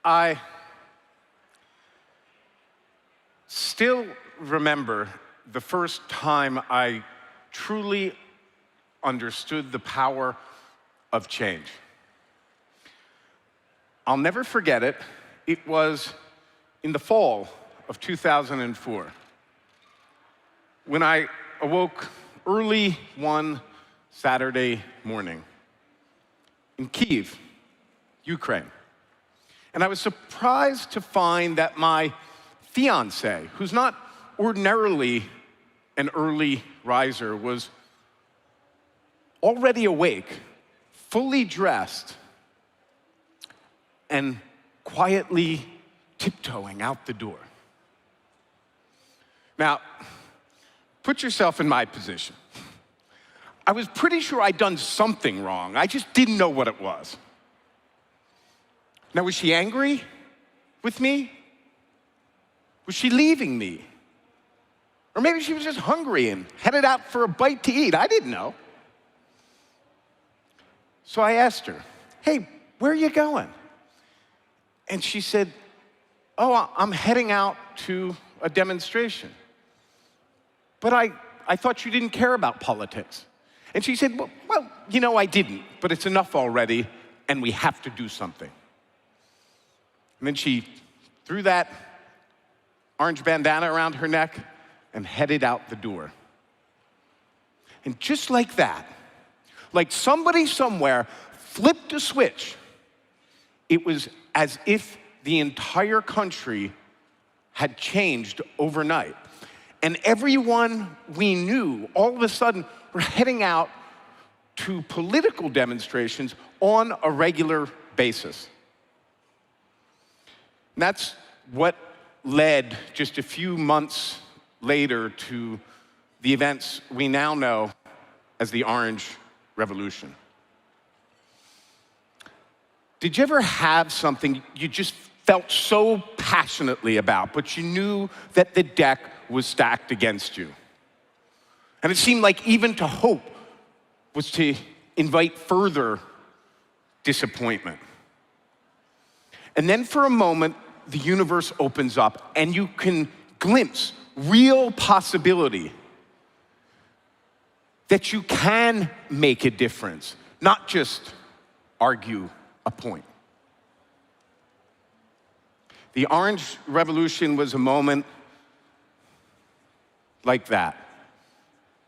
I still remember the first time I truly understood the power of change. I'll never forget it. It was in the fall of 2004 when I awoke early one Saturday morning in Kyiv, Ukraine. And I was surprised to find that my fiancée, who's not ordinarily an early riser, was already awake, fully dressed, and quietly tiptoeing out the door. Now, put yourself in my position. I was pretty sure I'd done something wrong. I just didn't know what it was. Now, was she angry with me? Was she leaving me? Or maybe she was just hungry and headed out for a bite to eat. I didn't know. So I asked her, "Hey, where are you going?" And she said, "Oh, I'm heading out to a demonstration. But I thought you didn't care about politics." And she said, well, you know, I didn't, but it's enough already, and we have to do something. And then she threw that orange bandana around her neck and headed out the door. And just like that, like somebody somewhere flipped a switch, it was as if the entire country had changed overnight. And everyone we knew, all of a sudden, were heading out to political demonstrations on a regular basis. And that's what led just a few months later to the events we now know as the Orange Revolution. Did you ever have something you just felt so passionately about, but you knew that the deck was stacked against you? And it seemed like even to hope was to invite further disappointment. And then for a moment, the universe opens up and you can glimpse real possibility that you can make a difference, not just argue a point. The Orange Revolution was a moment like that,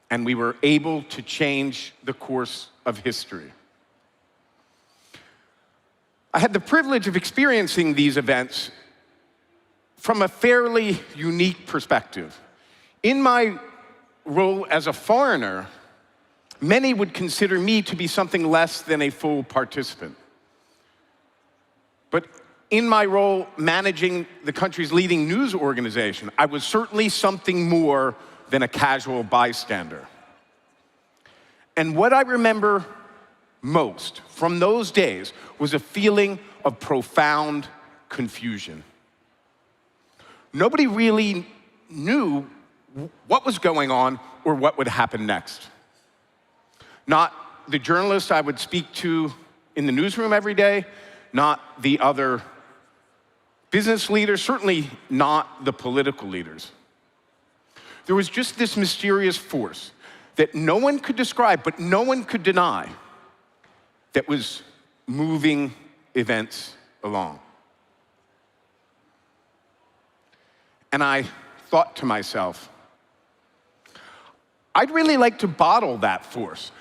and we were able to change the course of history. I had the privilege of experiencing these events from a fairly unique perspective. In my role as a foreigner, many would consider me to be something less than a full participant. But in my role managing the country's leading news organization, I was certainly something more than a casual bystander. And what I remember most from those days was a feeling of profound confusion. Nobody really knew what was going on or what would happen next. Not the journalists I would speak to in the newsroom every day, not the other business leaders, certainly not the political leaders. There was just this mysterious force that no one could describe, but no one could deny, that was moving events along. And I thought to myself, I'd really like to bottle that force.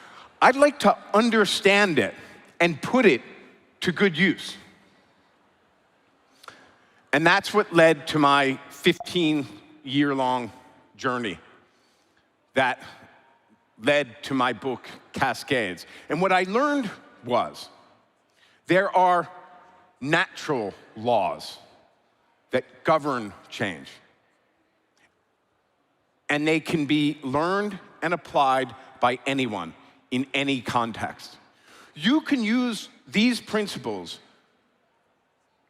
I'd like to understand it and put it to good use. And that's what led to my 15-year-long journey that led to my book, Cascades. And what I learned was there are natural laws that govern change. And they can be learned and applied by anyone in any context. You can use these principles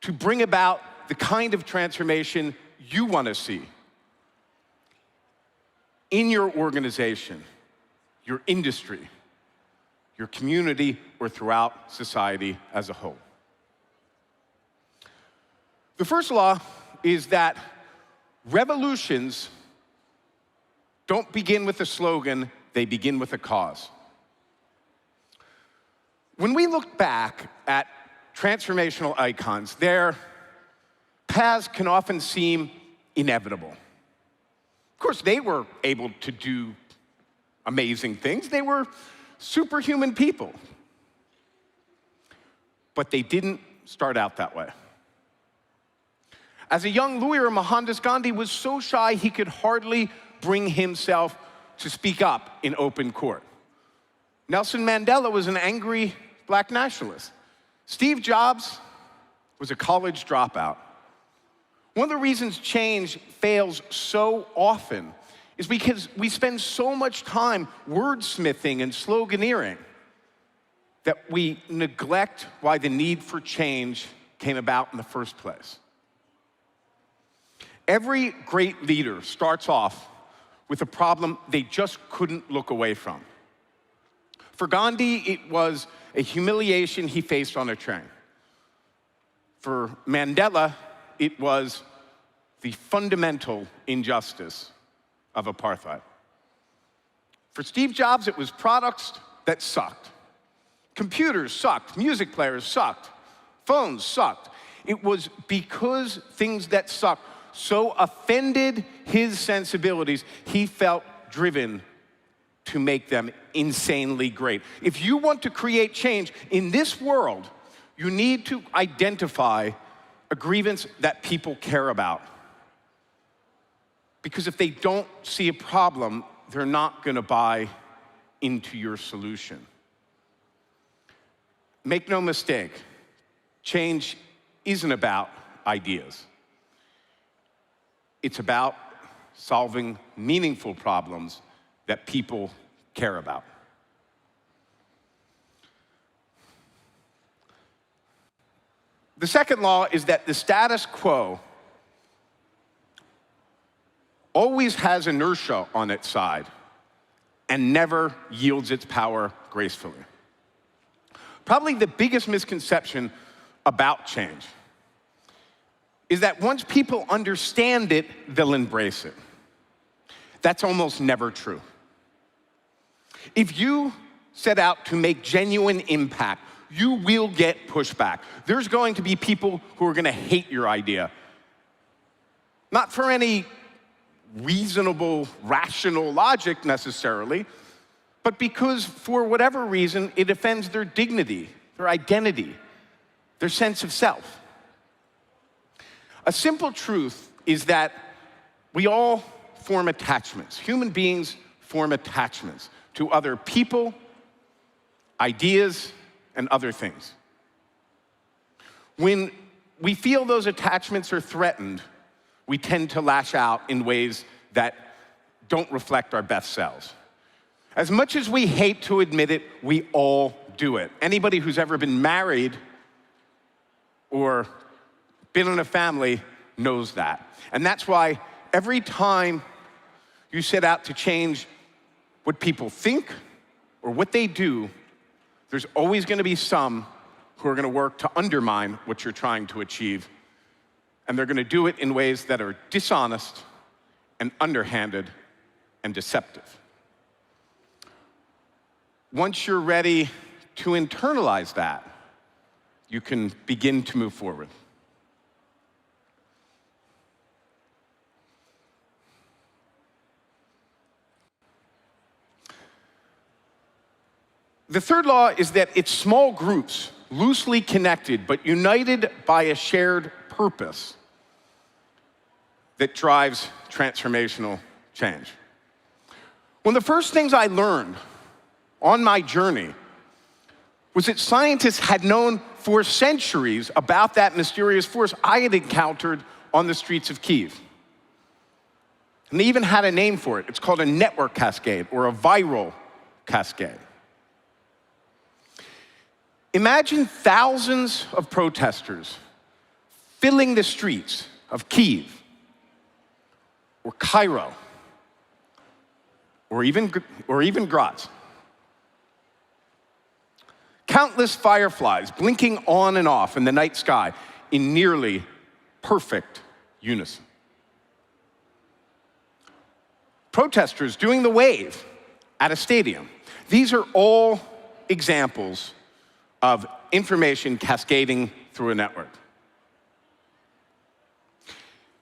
to bring about the kind of transformation you want to see in your organization, your industry, your community, or throughout society as a whole. The first law is that revolutions don't begin with a slogan, they begin with a cause. When we look back at transformational icons, their paths can often seem inevitable. Of course, they were able to do amazing things. They were superhuman people. But they didn't start out that way. As a young lawyer, Mohandas Gandhi was so shy he could hardly bring himself to speak up in open court. Nelson Mandela was an angry black nationalist. Steve Jobs was a college dropout. One of the reasons change fails so often is because we spend so much time wordsmithing and sloganeering that we neglect why the need for change came about in the first place. Every great leader starts off with a problem they just couldn't look away from. For Gandhi, it was a humiliation he faced on a train. For Mandela, it was the fundamental injustice of apartheid. For Steve Jobs, it was products that sucked. Computers sucked, music players sucked, phones sucked. It was because things that sucked so offended his sensibilities, he felt driven to make them insanely great. If you want to create change in this world, you need to identify a grievance that people care about. Because if they don't see a problem, they're not going to buy into your solution. Make no mistake, change isn't about ideas. It's about solving meaningful problems that people care about. The second law is that the status quo always has inertia on its side and never yields its power gracefully. Probably the biggest misconception about change is that once people understand it, they'll embrace it. That's almost never true. If you set out to make genuine impact, you will get pushback. There's going to be people who are going to hate your idea. Not for any reasonable, rational logic necessarily, but because for whatever reason, it offends their dignity, their identity, their sense of self. A simple truth is that we all form attachments. Human beings form attachments to other people, ideas, and other things. When we feel those attachments are threatened, we tend to lash out in ways that don't reflect our best selves. As much as we hate to admit it, we all do it. Anybody who's ever been married or been in a family knows that. And that's why every time you set out to change what people think or what they do, there's always going to be some who are going to work to undermine what you're trying to achieve. And they're going to do it in ways that are dishonest and underhanded and deceptive. Once you're ready to internalize that, you can begin to move forward. The third law is that it's small groups, loosely connected, but united by a shared purpose, that drives transformational change. One of the first things I learned on my journey was that scientists had known for centuries about that mysterious force I had encountered on the streets of Kyiv. And they even had a name for it. It's called a network cascade or a viral cascade. Imagine thousands of protesters filling the streets of Kyiv or Cairo or even Graz. Countless fireflies blinking on and off in the night sky in nearly perfect unison. Protesters doing the wave at a stadium. These are all examples of information cascading through a network.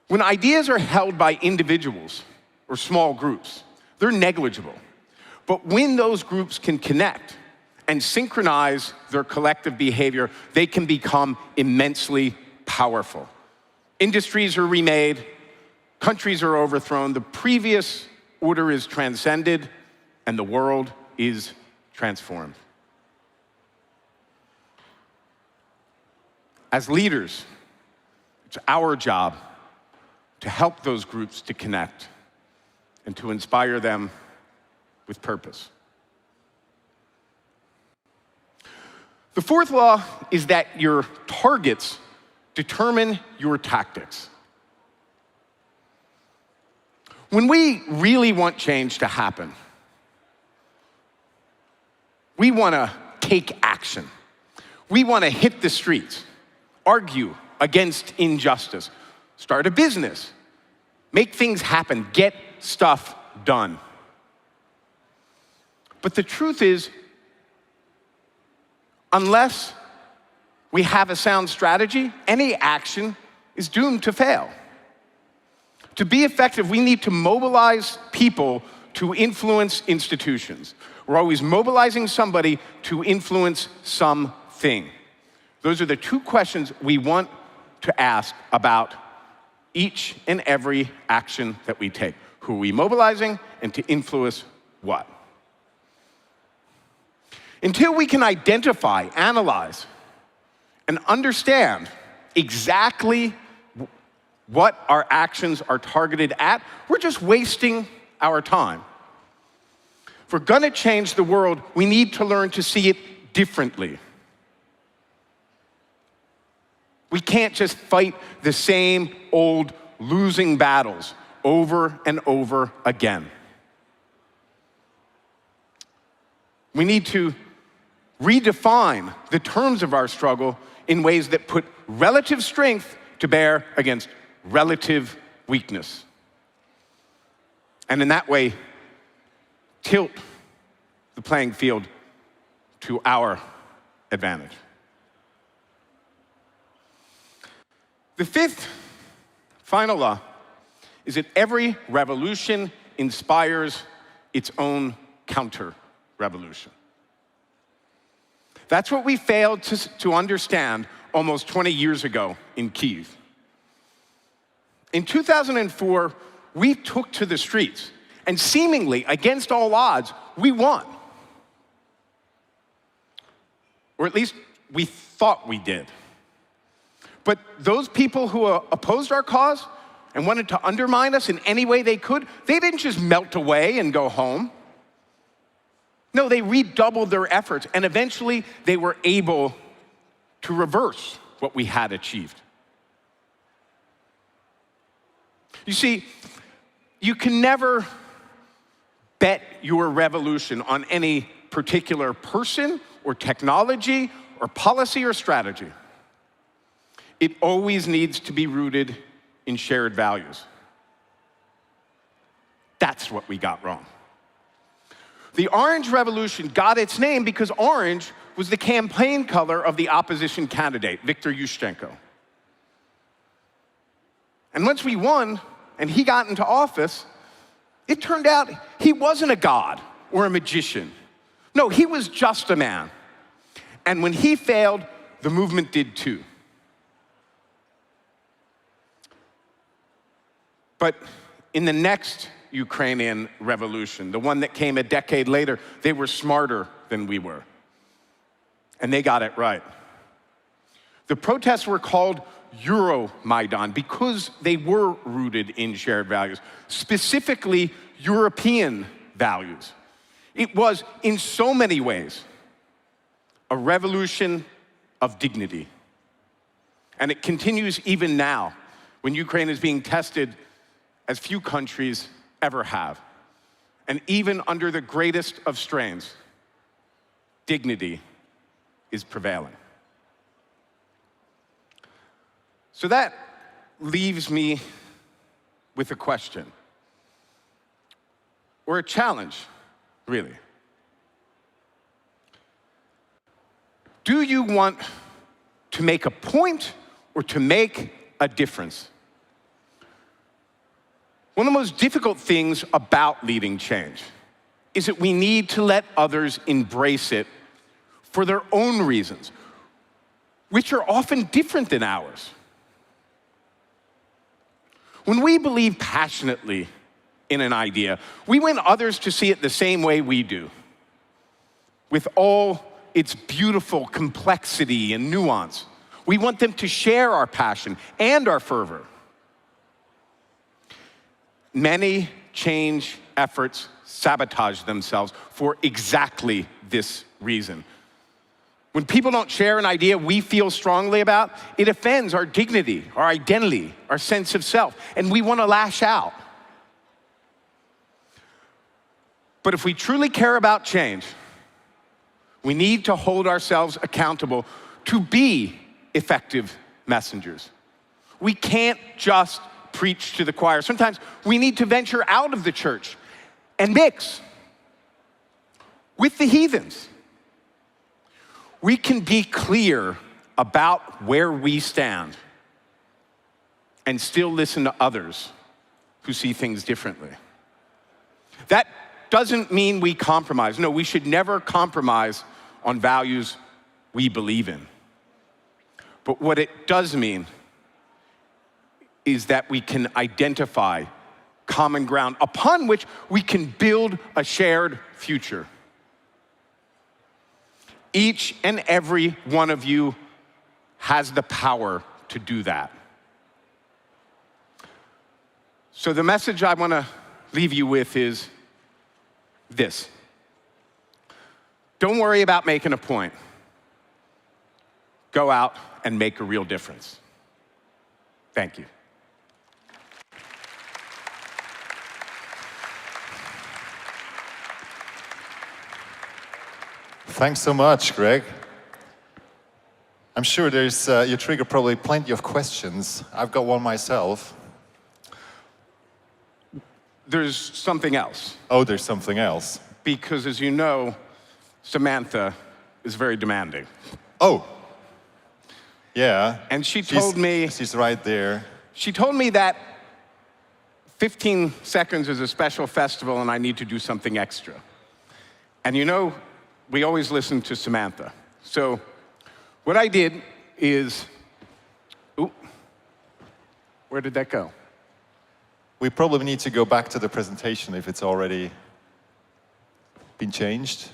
When ideas are held by individuals or small groups, they're negligible. But when those groups can connect and synchronize their collective behavior, they can become immensely powerful. Industries are remade, countries are overthrown, the previous order is transcended, and the world is transformed. As leaders, it's our job to help those groups to connect and to inspire them with purpose. The fourth law is that your targets determine your tactics. When we really want change to happen, we want to take action. We want to hit the streets, argue against injustice, start a business, make things happen, get stuff done. But the truth is, unless we have a sound strategy, any action is doomed to fail. To be effective, we need to mobilize people to influence institutions. We're always mobilizing somebody to influence something. Those are the two questions we want to ask about each and every action that we take. Who are we mobilizing, and to influence what? Until we can identify, analyze, and understand exactly what our actions are targeted at, we're just wasting our time. If we're gonna change the world, we need to learn to see it differently. We can't just fight the same old losing battles over and over again. We need to redefine the terms of our struggle in ways that put relative strength to bear against relative weakness. And in that way, tilt the playing field to our advantage. The fifth, final law is that every revolution inspires its own counter-revolution. That's what we failed to understand almost 20 years ago in Kyiv. In 2004, we took to the streets, and seemingly, against all odds, we won. Or at least we thought we did. But those people who opposed our cause and wanted to undermine us in any way they could, they didn't just melt away and go home. No, they redoubled their efforts, and eventually they were able to reverse what we had achieved. You see, you can never bet your revolution on any particular person or technology or policy or strategy. It always needs to be rooted in shared values. That's what we got wrong. The Orange Revolution got its name because orange was the campaign color of the opposition candidate, Viktor Yushchenko. And once we won and he got into office, it turned out he wasn't a god or a magician. No, he was just a man. And when he failed, the movement did too. But in the next Ukrainian revolution, the one that came a decade later, they were smarter than we were. And they got it right. The protests were called Euromaidan because they were rooted in shared values, specifically European values. It was, in so many ways, a revolution of dignity. And it continues even now, when Ukraine is being tested as few countries ever have. And even under the greatest of strains, dignity is prevailing. So that leaves me with a question, or a challenge, really. Do you want to make a point or to make a difference? One of the most difficult things about leading change is that we need to let others embrace it for their own reasons, which are often different than ours. When we believe passionately in an idea, we want others to see it the same way we do, with all its beautiful complexity and nuance. We want them to share our passion and our fervor. Many change efforts sabotage themselves for exactly this reason. When people don't share an idea we feel strongly about, it offends our dignity, our identity, our sense of self, and we want to lash out. But if we truly care about change, we need to hold ourselves accountable to be effective messengers. We can't just preach to the choir. Sometimes we need to venture out of the church and mix with the heathens. We can be clear about where we stand and still listen to others who see things differently. That doesn't mean we compromise. No, we should never compromise on values we believe in. But what it does mean is that we can identify common ground upon which we can build a shared future. Each and every one of you has the power to do that. So the message I want to leave you with is this. Don't worry about making a point. Go out and make a real difference. Thank you. Thanks so much, Greg. I'm sure you trigger probably plenty of questions. I've got one myself. There's something else. Oh, there's something else. Because as you know, Samantha is very demanding. Oh, yeah. And she told me... She's right there. She told me that 15 seconds is a special festival and I need to do something extra. And you know, we always listen to Samantha. So what I did is... Ooh, where did that go? We probably need to go back to the presentation if it's already been changed.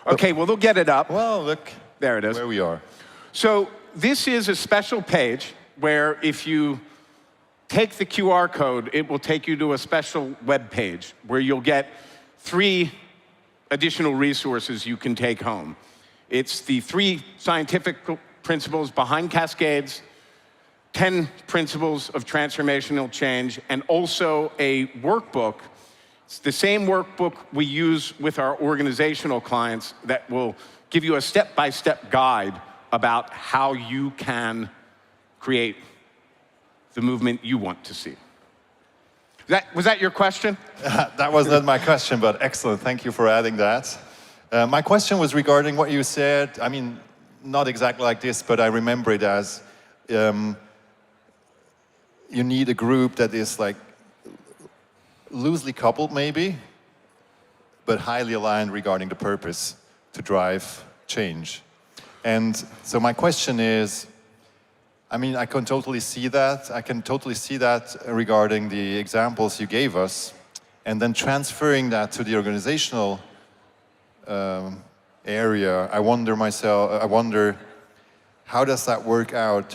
Okay, well, they'll get it up. Well, look. There it is. Where we are. So this is a special page where if you take the QR code, it will take you to a special web page where you'll get 3 additional resources you can take home. It's the 3 scientific principles behind Cascades, 10 principles of transformational change, and also a workbook. It's the same workbook we use with our organizational clients that will give you a step-by-step guide about how you can create the movement you want to see. Was that your question? That was not my question, but excellent. Thank you for adding that. My question was regarding what you said. I mean, not exactly like this, but I remember it as you need a group that is like loosely coupled maybe, but highly aligned regarding the purpose to drive change. And so my question is, I mean, I can totally see that. I can totally see that regarding the examples you gave us, and then transferring that to the organizational area. I wonder, how does that work out?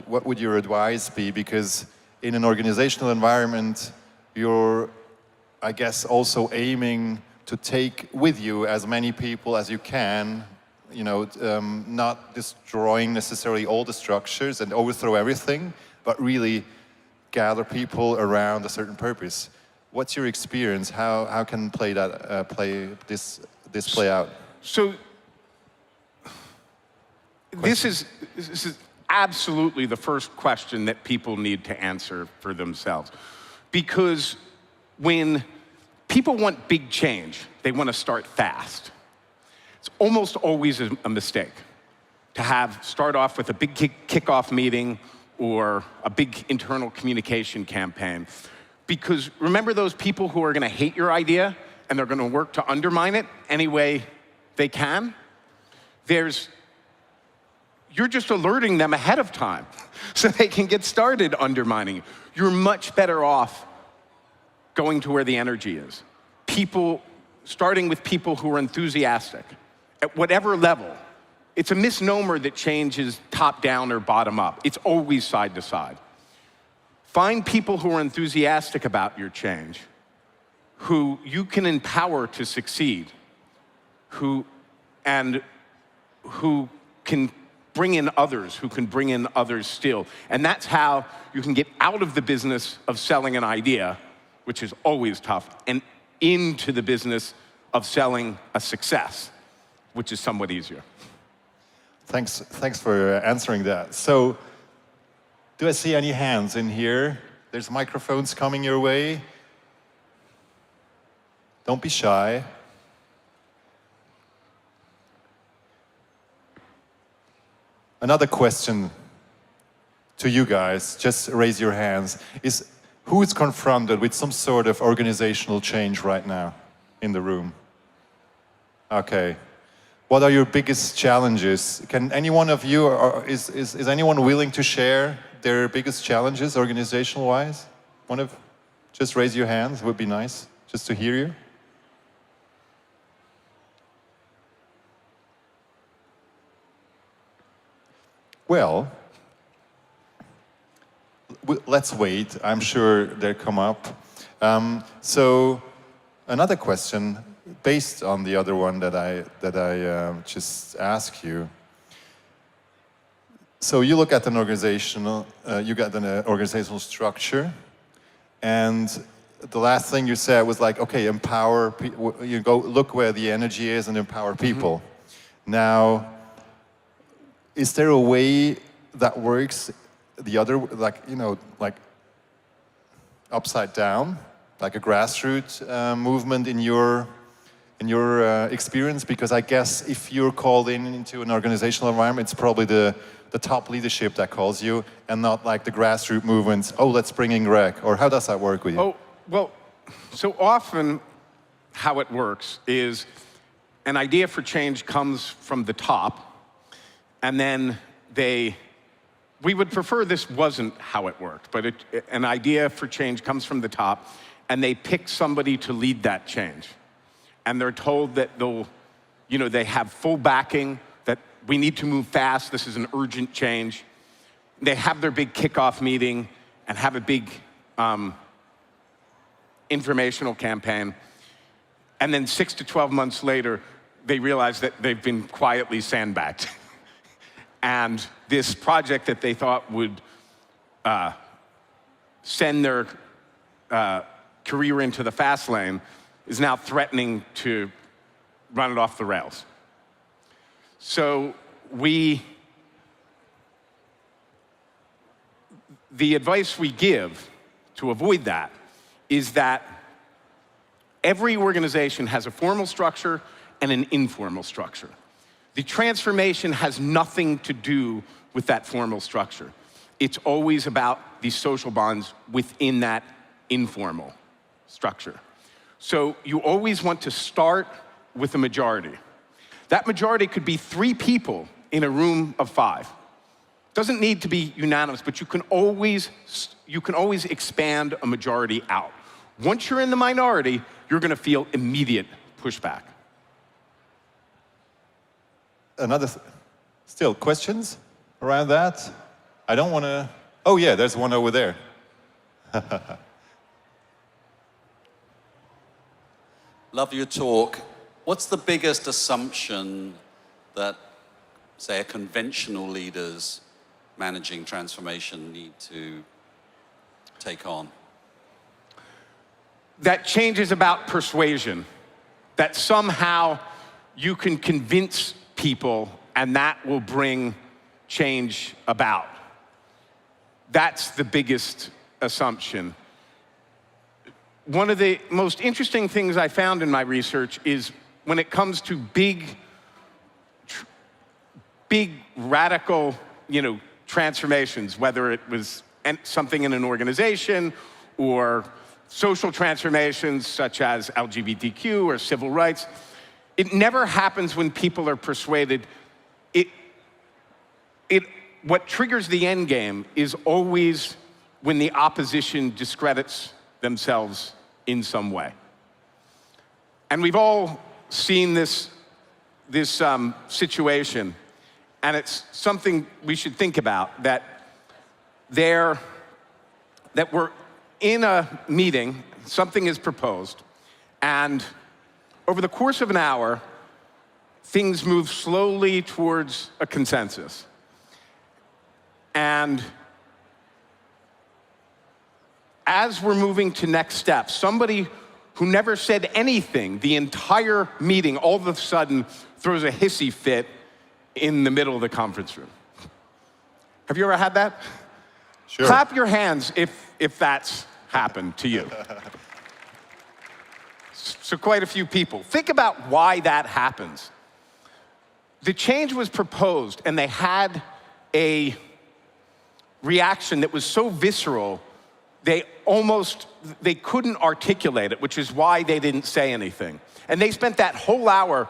What would your advice be? Because in an organizational environment, you're, I guess, also aiming to take with you as many people as you can, you know, not destroying necessarily all the structures and overthrow everything, but really gather people around a certain purpose. What's your experience? How can play out? So this is absolutely the first question that people need to answer for themselves. Because when people want big change, they want to start fast. It's almost always a mistake to start off with a big kickoff meeting or a big internal communication campaign. Because remember those people who are going to hate your idea and they're going to work to undermine it any way they can? You're just alerting them ahead of time so they can get started undermining you. You're much better off going to where the energy is. Starting with people who are enthusiastic at whatever level. It's a misnomer that change is top down or bottom up. It's always side to side. Find people who are enthusiastic about your change, who you can empower to succeed, who can bring in others, who can bring in others still. And that's how you can get out of the business of selling an idea, which is always tough, and into the business of selling a success, which is somewhat easier. Thanks for answering that. So, do I see any hands in here? There's microphones coming your way. Don't be shy. Another question to you guys, just raise your hands, is who is confronted with some sort of organizational change right now in the room? Okay. What are your biggest challenges? Can any one of you, or is anyone willing to share their biggest challenges organizational-wise? Just raise your hands, it would be nice, just to hear you. Well, let's wait. I'm sure they'll come up. So, another question, based on the other one that I just asked you. So you look at an organizational, organizational structure, and the last thing you said was like, okay, empower people. You go look where the energy is and empower people. Mm-hmm. Now, is there a way that works the other, like upside down, like a grassroots movement in your experience? Because I guess if you're called into an organizational environment, it's probably the top leadership that calls you, and not like the grassroots movements. Oh, let's bring in Greg. Or how does that work with you? Oh, well, so often how it works is an idea for change comes from the top. And then we would prefer this wasn't how it worked, but an idea for change comes from the top, and they pick somebody to lead that change. And they're told that they have full backing, that we need to move fast, this is an urgent change. They have their big kickoff meeting and have a big informational campaign. And then 6 to 12 months later, they realize that they've been quietly sandbagged. And this project that they thought would send their career into the fast lane is now threatening to run it off the rails. So the advice we give to avoid that is that every organization has a formal structure and an informal structure. The transformation has nothing to do with that formal structure. It's always about the social bonds within that informal structure. So you always want to start with a majority. That majority could be 3 people in a room of 5. Doesn't need to be unanimous, but you can always expand a majority out. Once you're in the minority, you're going to feel immediate pushback. Still questions around that? I don't want to. Oh yeah, there's one over there. Love your talk. What's the biggest assumption that, say, conventional leaders managing transformation need to take on? That change is about persuasion. That somehow you can convince people, and that will bring change about. That's the biggest assumption. One of the most interesting things I found in my research is when it comes to big radical, transformations, whether it was something in an organization or social transformations such as LGBTQ or civil rights, it never happens when people are persuaded. What triggers the end game is always when the opposition discredits themselves in some way. And we've all seen this situation, and it's something we should think about, that we're in a meeting, something is proposed, and over the course of an hour, things move slowly towards a consensus. And as we're moving to next steps, somebody who never said anything the entire meeting all of a sudden throws a hissy fit in the middle of the conference room. Have you ever had that? Sure. Clap your hands if that's happened to you. So quite a few people. Think about why that happens. The change was proposed, and they had a reaction that was so visceral, they couldn't articulate it, which is why they didn't say anything. And they spent that whole hour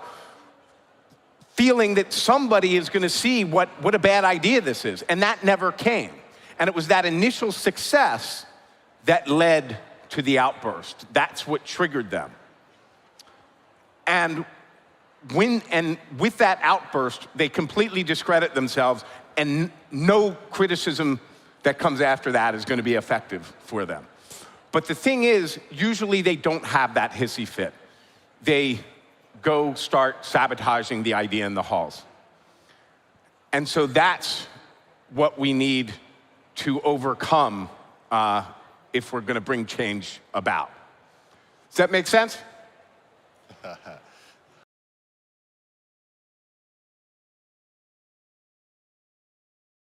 feeling that somebody is going to see what a bad idea this is, and that never came. And it was that initial success that led to the outburst. That's what triggered them. And with that outburst, they completely discredit themselves, and no criticism that comes after that is going to be effective for them. But the thing is, usually they don't have that hissy fit. They go start sabotaging the idea in the halls. And so that's what we need to overcome if we're going to bring change about. Does that make sense?